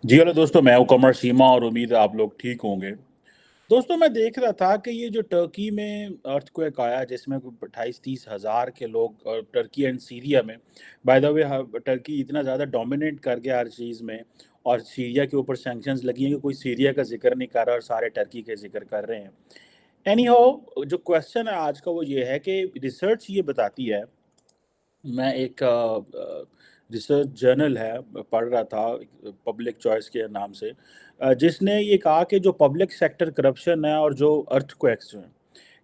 जी hello दोस्तों, मैं हूँ कमर सीमा और उम्मीद है आप लोग ठीक होंगे। दोस्तों, मैं देख रहा था कि ये जो टर्की में अर्थक्वेक आया जिसमें कोई 28-30 हज़ार के लोग टर्की एंड सीरिया में बाय द वे टर्की इतना ज़्यादा डोमिनेट कर गया हर चीज़ में और सीरिया के ऊपर सैंक्शंस लगी हैं कि कोई सीरिया का ज़िक्र नहीं कर रहा और सारे टर्की का ज़िक्र कर रहे हैं। एनी हाउ जो क्वेश्चन है आज का वो ये है कि रिसर्च ये बताती है। मैं एक रिसर्च जर्नल है पढ़ रहा था पब्लिक चॉइस के नाम से, जिसने ये कहा कि जो पब्लिक सेक्टर करप्शन है और जो अर्थक्वेक्स हैं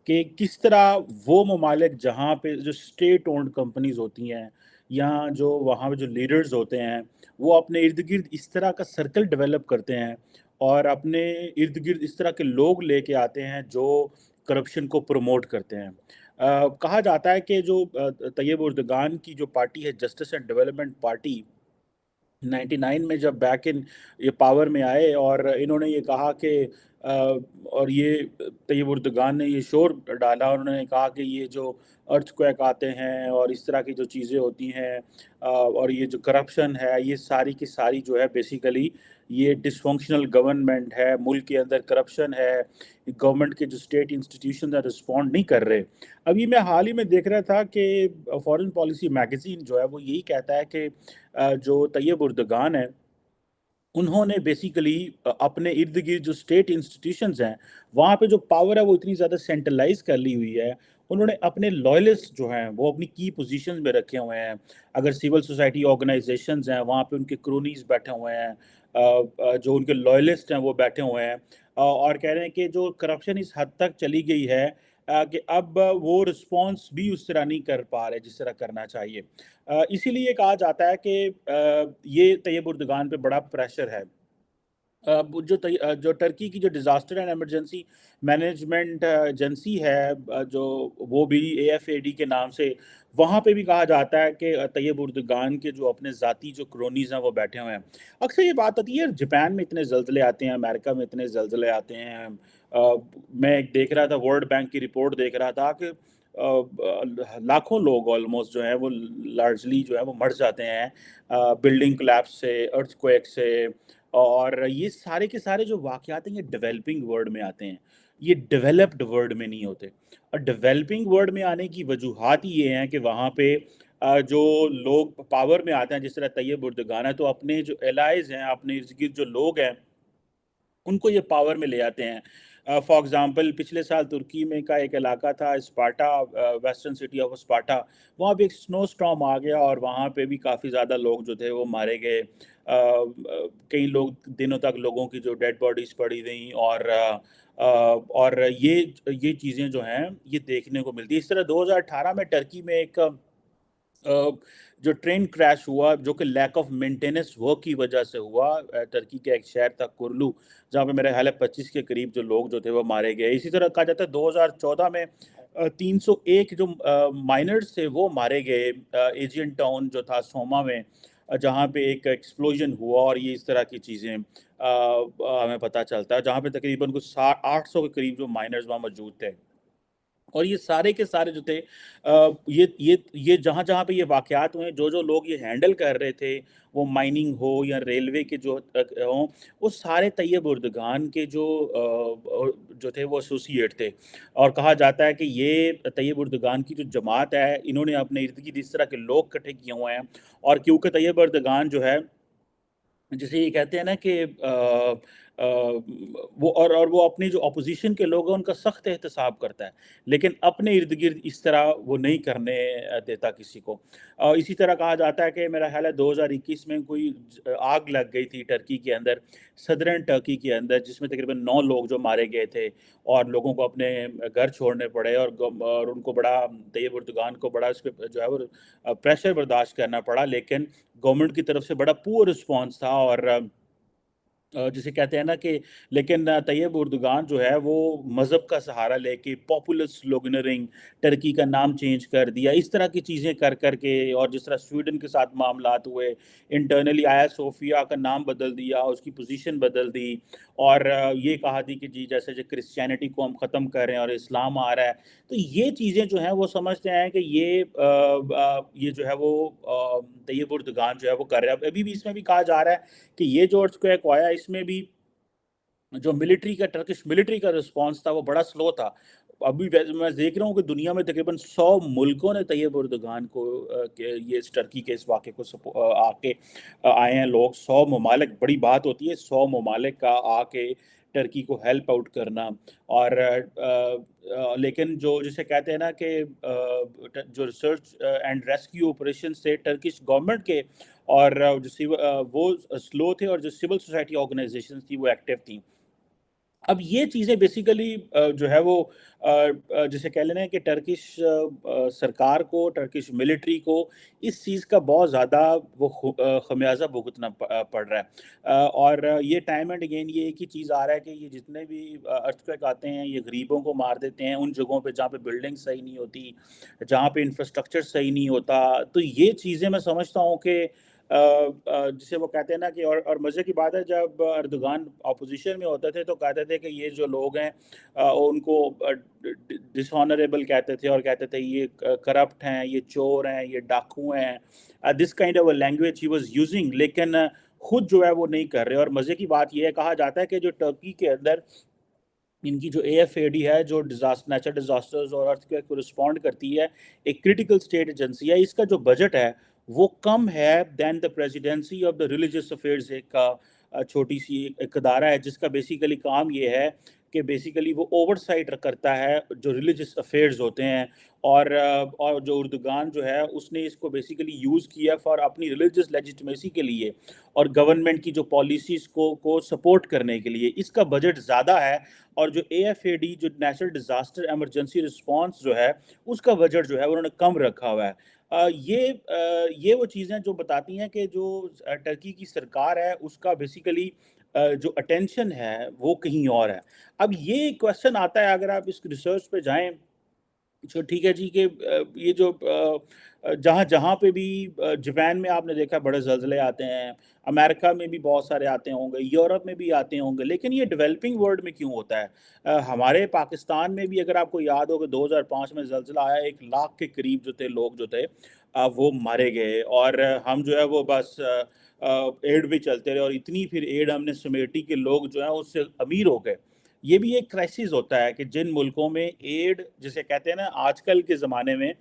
कि किस तरह वो ममालिक जहाँ पे जो स्टेट ओन्ड कंपनीज होती हैं या जो वहाँ पे जो लीडर्स होते हैं वो अपने इर्द गिर्द इस तरह का सर्कल डेवलप करते हैं और अपने इर्द गिर्द इस तरह के लोग लेके आते हैं जो करप्शन को प्रमोट करते हैं। कहा जाता है कि जो तैयब उर्दगान की जो पार्टी है जस्टिस एंड डेवलपमेंट पार्टी 99 में जब बैक इन ये पावर में आए और इन्होंने ये कहा कि और ये तैयब उर्दगान ने ये शोर डाला और उन्होंने कहा कि ये जो अर्थक्वेक आते हैं और इस तरह की जो चीज़ें होती हैं और ये जो करप्शन है ये सारी की सारी जो है बेसिकली ये डिसफंक्शनल गवर्नमेंट है, मुल्क के अंदर करप्शन है, गवर्नमेंट के जो स्टेट इंस्टीट्यूशन है रिस्पॉन्ड नहीं कर रहे। अभी मैं हाल ही में देख रहा था कि फॉरेन पॉलिसी मैगज़ीन जो है वो यही कहता है कि जो तैयब उर्दगान है, उन्होंने बेसिकली अपने इर्द-गिर्द जो स्टेट इंस्टीट्यूशंस हैं, वहाँ पे जो पावर है वो इतनी ज़्यादा सेंट्रलाइज़ कर ली हुई है। उन्होंने अपने लॉयलिस्ट जो हैं, वो अपनी की पोज़ीशंस में रखे हुए हैं। अगर सिविल सोसाइटी ऑर्गनाइज़ेशंस हैं, वहाँ पे उनके क्रोनीज़ बैठे हुए हैं। जो उनके लॉयलिस्ट हैं, वो बैठे हुए हैं और कह रहे हैं कि जो करप्शन इस हद तक चली गई है कि अब वो रिस्पॉन्स भी उस तरह नहीं कर पा रहे, जिस तरह करना चाहिए। इसीलिए कहा जाता है कि ये तैयब उर्दगान पे बड़ा प्रेशर है। वो जो टर्की की जो disaster and emergency management agency है, जो वो भी एएफएडी के नाम से, वहाँ पे भी कहा जाता है कि तैयब उर्दगान के जो अपने ज़ाती जो क्रोनीज़ हैं वो बैठे हुए हैं। अक्सर ये बात आती है यार, जापान में इतने ज़लज़ले आते हैं, अमेरिका में इतने ज़लज़ले आते हैं। मैं एक देख रहा था, वर्ल्ड बैंक की रिपोर्ट देख रहा था कि लाखों लोग ऑलमोस्ट जो हैं वो लार्जली जो है वो मर जाते हैं बिल्डिंग कोलैप्स से, अर्थक्वेक से। और ये सारे के सारे जो वाक़यात हैं ये डेवलपिंग वर्ल्ड में आते हैं, ये डेवलप्ड वर्ल्ड में नहीं होते। और डेवलपिंग वर्ल्ड में आने की वजूहात ही ये हैं कि वहाँ पे जो लोग पावर में आते हैं, जिस तरह तैयब उर्दगान है, तो अपने जो एलाइज़ हैं, अपने इर्द-गिर्द जो लोग हैं उनको ये पावर में ले आते हैं। फॉर एग्ज़ाम्पल पिछले साल तुर्की में का एक इलाका था Sparta, western city of Sparta, वहाँ पे एक स्नो स्टॉर्म आ गया और वहाँ पे भी काफ़ी ज़्यादा लोग जो थे वो मारे गए। कई लोग दिनों तक लोगों की जो डेड बॉडीज़ पड़ी रहीं और ये चीज़ें जो हैं ये देखने को मिलती है। इस तरह 2018 में टर्की में एक जो ट्रेन क्रैश हुआ जो कि लैक ऑफ मेंटेनेंस वर्क की वजह से हुआ, टर्की के एक शहर था कुर्लू, जहाँ पे मेरे ख्याल है 25 के करीब जो लोग जो थे वो मारे गए। इसी तरह कहा जाता है 2014 में 301 जो माइनर्स थे वो मारे गए एजियन टाउन जो था सोमा में, जहाँ पे एक एक्सप्लोजन हुआ और ये इस तरह की चीज़ें हमें पता चलता है, जहाँ पे तकरीबन कुछ 800 के करीब जो माइनर्स वहाँ मौजूद थे। और ये सारे के सारे जो थे ये जहाँ-जहाँ पे ये वाक़यात हुए, जो-जो लोग ये हैंडल कर रहे थे, वो माइनिंग हो या रेलवे के जो हों, वो सारे तैयब उर्दगान के जो थे वो एसोसिएट थे। और कहा जाता है कि ये तैयब उर्दगान की जो जमात है, इन्होंने अपने इर्द-गिर्द इस तरह के लोग इकट्ठे किए हुए हैं और क्योंकि तैयब उर्दगान जो है जिसे ये कहते हैं ना कि वो अपनी जो ऑपोज़िशन के लोग हैं उनका सख्त एहतसाब करता है, लेकिन अपने इर्द-गिर्द इस तरह वो नहीं करने देता किसी को। इसी तरह कहा जाता है कि मेरा ख़्याल है 2021 में कोई आग लग गई थी टर्की के अंदर, सदर्न टर्की के अंदर, जिसमें तकरीबन 9 लोग जो मारे गए थे और लोगों को अपने घर छोड़ने पड़े और उनको बड़ा तैयब उर्दगान को बड़ा इस पे जो है वो प्रेशर बर्दाश्त करना पड़ा, लेकिन गवर्नमेंट की तरफ से बड़ा पुअर रिस्पॉन्स था और जिसे कहते हैं ना कि लेकिन तैयब उर्दुगान जो है वो मज़हब का सहारा लेके पॉपुलर स्लोगनरिंग, टर्की का नाम चेंज कर दिया, इस तरह की चीज़ें कर कर के, और जिस तरह स्वीडन के साथ मामलात हुए, इंटरनली आया सोफिया का नाम बदल दिया, उसकी पोजीशन बदल दी, और ये कहा थी कि जी जैसे जो क्रिश्चियनिटी को हम ख़त्म कर रहे हैं और इस्लाम आ रहा है। तो ये चीज़ें जो हैं वो समझते हैं कि ये जो है वो तैयब उर्दुगान जो है वो कर रहा है। अभी भी इसमें भी कहा जा रहा है कि ये जो अर्थक्वेक आया, इसमें भी जो मिलिट्री का, टर्किश मिलिट्री का रिस्पॉन्स था वो बड़ा स्लो था। अभी मैं देख रहा हूँ कि दुनिया में तकरीबन 100 मुल्कों ने तैयब उर्दुगान को के ये इस टर्की के इस वाक़े को आके आए हैं लोग। 100 ममालिक, बड़ी बात होती है 100 ममालिक का आके टर्की को हेल्प आउट करना। और लेकिन जो जिसे कहते हैं ना कि जो रिसर्च एंड रेस्क्यू ऑपरेशंस थे टर्किश गवर्नमेंट के, और वो स्लो थे, और जो सिविल सोसाइटी ऑर्गेनाइजेशंस थी वो एक्टिव थी। अब ये चीज़ें बेसिकली जो है वो जिसे कह लेना है कि टर्किश सरकार को, टर्किश मिलिट्री को इस चीज़ का बहुत ज़्यादा वो खमियाजा भुगतना पड़ रहा है। और ये टाइम एंड अगेन ये एक ही चीज़ आ रहा है कि ये जितने भी अर्थक्वेक आते हैं ये गरीबों को मार देते हैं उन जगहों पे जहाँ पे बिल्डिंग सही नहीं होती, जहाँ पे इंफ्रास्ट्रक्चर सही नहीं होता। तो ये चीज़ें मैं समझता हूँ कि जिसे वो कहते हैं ना कि, और मज़े की बात है, जब अर्दोगान अपोजिशन में होते थे तो कहते थे कि ये जो लोग हैं उनको डिसऑनरेबल कहते थे, और कहते थे ये करप्ट हैं, ये चोर हैं, ये डाकू हैं, this kind of language he was using. लेकिन खुद जो है वो नहीं कर रहे। और मज़े की बात ये है, कहा जाता है कि जो टर्की के अंदर इनकी जो एएफएडी है, जो नेचुरल डिजास्टर्स और अर्थक्वेक को रिस्पॉन्ड करती है, एक क्रिटिकल स्टेट एजेंसी है, इसका जो बजट है वो कम है than the presidency of the religious affairs. एक छोटी सी एक अदारा है जिसका बेसिकली काम ये है कि बेसिकली वो ओवरसाइट करता है जो रिलीजियस अफेयर्स होते हैं। और जो उर्दुगान जो है उसने इसको बेसिकली यूज़ किया फॉर अपनी रिलीजियस लेजिटिमेसी के लिए, और गवर्नमेंट की जो पॉलिसीज़ को सपोर्ट करने के लिए। इसका बजट ज़्यादा है, और जो एएफएडी, जो नेशनल डिज़ास्टर इमरजेंसी रिस्पॉन्स जो है, उसका बजट जो है उन्होंने कम रखा हुआ है। ये वो चीज़ें जो बताती हैं कि जो टर्की की सरकार है उसका बेसिकली जो अटेंशन है वो कहीं और है। अब ये क्वेश्चन आता है, अगर आप इस रिसर्च पे जाएँ, तो ठीक है जी कि ये जो जहाँ पे भी जापान में आपने देखा बड़े ज़लज़ले आते हैं, अमेरिका में भी बहुत सारे आते होंगे, यूरोप में भी आते होंगे, लेकिन ये डेवलपिंग वर्ल्ड में क्यों होता है? हमारे पाकिस्तान में भी अगर आपको याद हो कि 2005 में ज़लज़ला आया, 1 लाख के करीब जो थे लोग जो थे वो मारे गए, और हम जो है वो बस एड पे चलते रहे, और इतनी फिर एड हमने समेटी कि लोग जो हैं उससे अमीर हो गए। ये भी एक क्राइसिस होता है कि जिन मुल्कों में एड, जिसे कहते हैं ना आजकल के ज़माने में,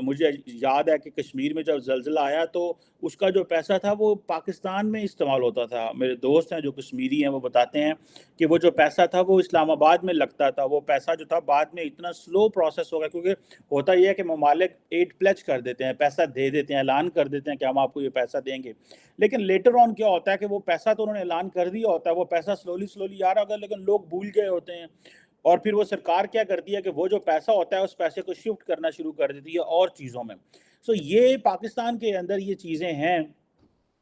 मुझे याद है कि कश्मीर में जब ज़लज़ला आया तो उसका जो पैसा था वो पाकिस्तान में इस्तेमाल होता था। मेरे दोस्त हैं जो कश्मीरी हैं वो बताते हैं कि वो जो पैसा था वो इस्लामाबाद में लगता था। वो पैसा जो था बाद में इतना स्लो प्रोसेस हो गया, क्योंकि होता ये है कि ममालिक एड प्लेज कर देते हैं, पैसा दे देते हैं, ऐलान कर देते हैं कि हम आपको ये पैसा देंगे। लेकिन लेटर ऑन क्या होता है कि वो पैसा तो उन्होंने ऐलान कर दिया होता है, वो पैसा स्लोली आ रहा होगा, लेकिन लोग भूल गए होते हैं। और फिर वो सरकार क्या करती है कि वो जो पैसा होता है उस पैसे को शिफ्ट करना शुरू कर देती है और चीज़ों में। सो ये पाकिस्तान के अंदर ये चीज़ें हैं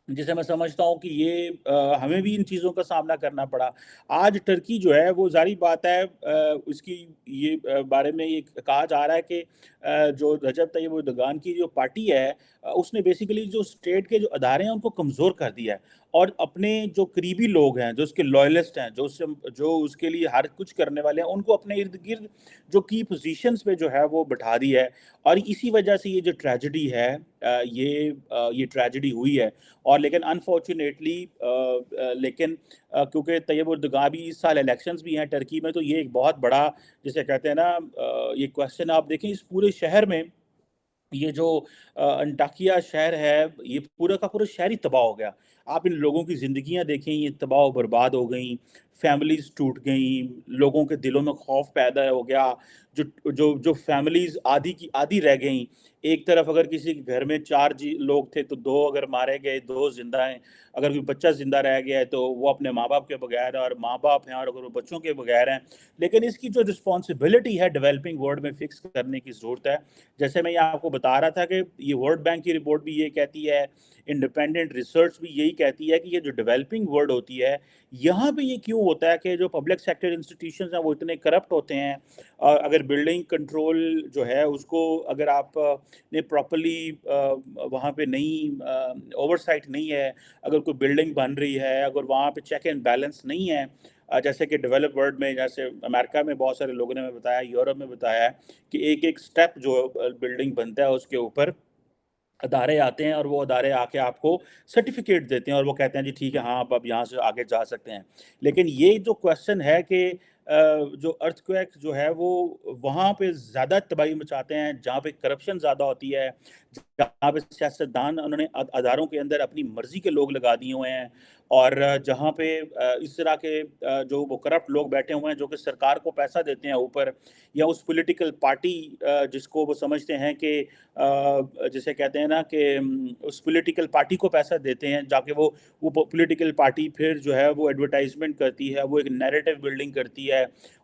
जिसे मैं समझता हूँ कि ये हमें भी इन चीज़ों का सामना करना पड़ा। आज टर्की जो है वो ज़ाहिर बात है, उसकी ये बारे में ये कहा जा रहा है कि जो रजब तैयब एर्दोगान की जो पार्टी है, उसने बेसिकली जो स्टेट के जो अदारे हैं उनको कमज़ोर कर दिया है, और अपने जो करीबी लोग हैं, जो उसके लॉयलिस्ट हैं, जो उसके लिए हर कुछ करने वाले हैं, उनको अपने इर्द-गिर्द जो की पोज़ीशंस पे जो है वो बिठा दिया है। और इसी वजह से ये जो ट्रेजेडी है, ये ट्रेजेडी हुई है। और लेकिन अनफॉर्चुनेटली लेकिन क्योंकि तैयब उर्दुगान भी इस साल इलेक्शंस भी हैं टर्की में, तो ये एक बहुत बड़ा, जिसे कहते हैं ना, ये क्वेश्चन आप देखें इस पूरे शहर में, ये जो अंटाकिया शहर है, ये पूरा का पूरा शहर ही तबाह हो गया। आप इन लोगों की ज़िंदगियाँ देखें, ये तबाह व बर्बाद हो गईं, फैमिलीज़ टूट गईं, लोगों के दिलों में खौफ पैदा हो गया। जो फैमिलीज़ आधी की आधी रह गईं। एक तरफ अगर किसी के घर में 4 लोग थे तो 2 अगर मारे गए, 2 ज़िंदा हैं। अगर कोई बच्चा ज़िंदा रह गया है तो वो अपने माँ-बाप के बगैर है, और माँ-बाप हैं और अगर वो बच्चों के बगैर हैं। लेकिन इसकी जो रिस्पॉन्सिबिलिटी है डेवलपिंग वर्ल्ड में फ़िक्स करने की ज़रूरत है। जैसे मैं ये आपको बता रहा था कि ये वर्ल्ड बैंक की रिपोर्ट भी ये कहती है, इंडिपेंडेंट रिसर्च भी यही कहती है कि ये जो डेवलपिंग वर्ल्ड होती है, यहाँ पे ये क्यों होता है कि जो पब्लिक सेक्टर इंस्टीट्यूशंस हैं वो इतने करप्ट होते हैं। अगर बिल्डिंग कंट्रोल जो है उसको अगर आप ने प्रॉपर्ली वहाँ पे नहीं ओवरसाइट नहीं है, अगर कोई बिल्डिंग बन रही है, अगर वहाँ पे चेक एंड बैलेंस नहीं है, जैसे कि डेवलप वर्ल्ड में, जैसे अमेरिका में बहुत सारे लोगों ने हमें बताया, यूरोप में बताया है कि एक-एक स्टेप जो बिल्डिंग बनता है उसके ऊपर अदारे आते हैं और वो अदारे आके आपको सर्टिफ़िकेट देते हैं और वो कहते हैं जी ठीक है, हाँ, आप अब यहाँ से आगे जा सकते हैं। लेकिन ये जो क्वेश्चन है कि जो अर्थक्वेक जो है वो वहाँ पे ज़्यादा तबाही मचाते हैं, जहाँ पे करप्शन ज़्यादा होती है, जहाँ पे सियासतदान उन्होंने अदारों के अंदर अपनी मर्ज़ी के लोग लगा दिए हुए हैं और जहाँ पे इस तरह के जो वो करप्ट लोग बैठे हुए हैं जो कि सरकार को पैसा देते हैं ऊपर, या उस पॉलिटिकल पार्टी जिसको वो समझते हैं कि जिसे कहते हैं ना कि उस पॉलिटिकल पार्टी को पैसा देते हैं, जाके वो पॉलिटिकल पार्टी फिर जो है वो एडवर्टाइजमेंट करती है, वो एक नैरेटिव बिल्डिंग करती है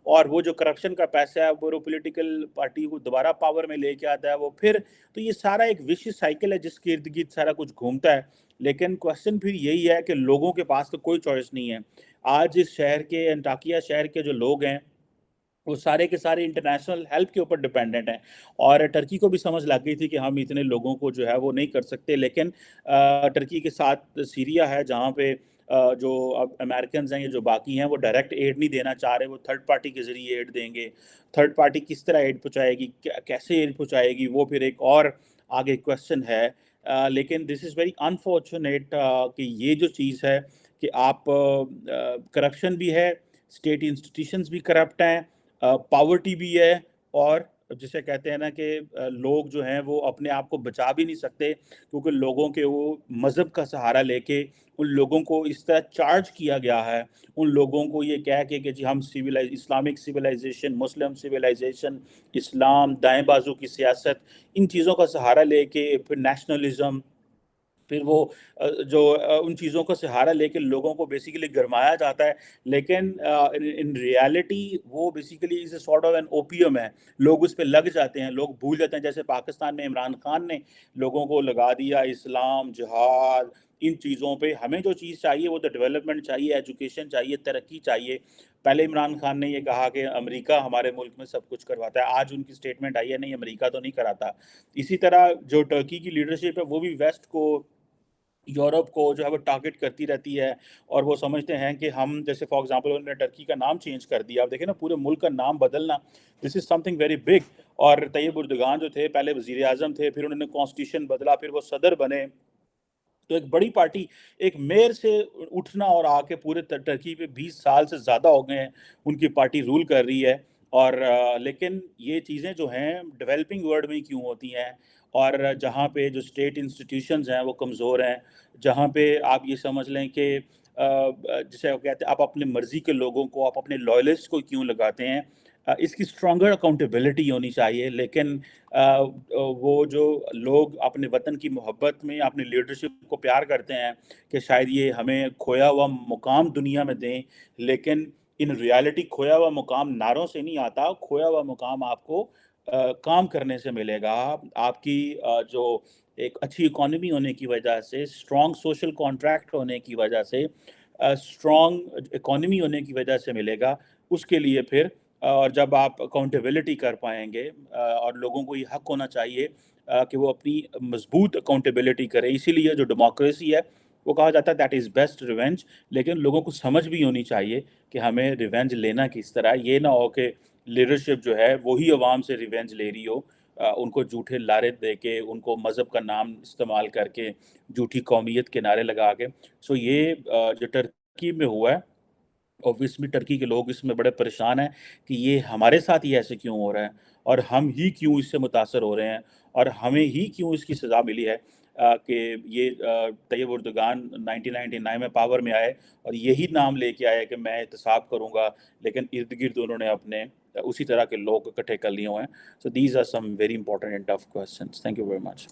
और वो जो करप्शन का पैसा है वो पॉलिटिकल पार्टी को दोबारा पावर में लेके आता है वो फिर। तो ये सारा एक विशियस साइकिल है जिसके इर्द गिर्द सारा कुछ घूमता है। लेकिन क्वेश्चन फिर यही है कि लोगों के पास तो कोई चॉइस नहीं है। आज इस शहर के, अंटाकिया शहर के जो लोग हैं वो सारे के सारे इंटरनेशनल हेल्प के ऊपर डिपेंडेंट हैं और टर्की को भी समझ लग गई थी कि हम इतने लोगों को जो है वो नहीं कर सकते। लेकिन टर्की के साथ सीरिया है जहाँ पे जो अब अमेरिकन्स हैं, ये जो बाकी हैं, वो डायरेक्ट एड नहीं देना चाह रहे, वो थर्ड पार्टी के ज़रिए एड देंगे। थर्ड पार्टी किस तरह एड पहुँचाएगी, कैसे एड पहुँचाएगी, वो फिर एक और आगे क्वेश्चन है। लेकिन दिस इज़ वेरी अनफॉर्चुनेट कि ये जो चीज़ है कि आप करप्शन भी है, स्टेट इंस्टीट्यूशंस भी करप्ट हैं, पॉवर्टी भी है और जिसे कहते हैं ना कि लोग जो हैं वो अपने आप को बचा भी नहीं सकते क्योंकि लोगों के वो मज़हब का सहारा लेके उन लोगों को इस तरह चार्ज किया गया है, उन लोगों को ये कह के कि जी हम इस्लामिक सिविलाइजेशन, मुस्लिम सिविलाइजेशन, इस्लाम, दाएं बाजू की सियासत, इन चीज़ों का सहारा लेके फिर नेशनलिज्म, फिर वो उन चीज़ों का सहारा लेके लोगों को बेसिकली गरमाया जाता है। लेकिन इन इन रियलिटी वो basically is a sort of N opium है। लोग उस पे लग जाते हैं, लोग भूल जाते हैं। जैसे पाकिस्तान में इमरान खान ने लोगों को लगा दिया इस्लाम, जिहाद, इन चीज़ों पे। हमें जो चीज़ चाहिए वो तो डेवलपमेंट चाहिए, एजुकेशन चाहिए, तरक्की चाहिए। पहले इमरान खान ने ये कहा कि अमेरिका हमारे मुल्क में सब कुछ करवाता है। आज उनकी स्टेटमेंट आई है नहीं, अमेरिका तो नहीं कराता। इसी तरह जो टर्की की लीडरशिप है वो भी वेस्ट को, यूरोप को जो है वो टारगेट करती रहती है और वो समझते हैं कि हम, जैसे फॉर एग्जांपल उन्होंने टर्की का नाम चेंज कर दिया। आप देखें ना, पूरे मुल्क का नाम बदलना, this is something very big. और तैयब उर्दगान जो थे पहले वज़ीर आज़म थे, फिर उन्होंने कॉन्स्टिट्यूशन बदला, फिर वो सदर बने। तो एक बड़ी पार्टी, एक मेयर से उठना और आके पूरे टर्की पे 20 साल से ज़्यादा हो गए हैं उनकी पार्टी रूल कर रही है। और लेकिन ये चीज़ें जो हैं डेवलपिंग वर्ल्ड में क्यों होती हैं और जहाँ पे जो स्टेट इंस्टीट्यूशंस हैं वो कमज़ोर हैं, जहाँ पे आप ये समझ लें कि जिसे वो कहते हैं आप अपनी मर्ज़ी के लोगों को, आप अपने लॉयलिस्ट को क्यों लगाते हैं। इसकी स्ट्रॉन्गर अकाउंटेबिलिटी होनी चाहिए। लेकिन वो जो लोग अपने वतन की मोहब्बत में अपनी लीडरशिप को प्यार करते हैं कि शायद ये हमें खोया हुआ मुकाम दुनिया में दें, लेकिन इन रियलिटी खोया हुआ मुकाम नारों से नहीं आता, खोया हुआ मुकाम आपको काम करने से मिलेगा। आपकी जो एक अच्छी इकोनॉमी होने की वजह से, स्ट्रॉन्ग सोशल कॉन्ट्रैक्ट होने की वजह से, स्ट्रॉन्ग इकोनॉमी होने की वजह से मिलेगा। उसके लिए फिर और जब आप अकाउंटेबिलिटी कर पाएँगे और लोगों को ये हक होना चाहिए कि वो अपनी मज़बूत अकाउंटेबिलिटी करें। इसीलिए जो डेमोक्रेसी है, वो कहा जाता है दैट इज़ बेस्ट रिवेंज। लेकिन लोगों को समझ भी होनी चाहिए कि हमें रिवेंज लेना किस तरह है। ये ना हो कि लीडरशिप जो है वो ही अवाम से रिवेंज ले रही हो। उनको झूठे लारे दे के, उनको मज़हब का नाम इस्तेमाल करके, झूठी कौमियत के नारे लगा के। सो ये जो टर्की में हुआ है, ऑब्वियसली टर्की के लोग इसमें बड़े परेशान हैं कि ये हमारे साथ ही ऐसे क्यों हो रहा है और हम ही क्यों इससे मुतासर हो रहे हैं और हमें ही क्यों इसकी सज़ा मिली है कि ये तैयब उर्दगान 1999 में पावर में आए और यही नाम लेके आए कि मैं एहतसाब करूँगा, लेकिन इर्द-गिर्द उन्होंने अपने उसी तरह के लोग इकट्ठे कर लिए हुए हैं। So these are some very important and tough questions. Thank you very much.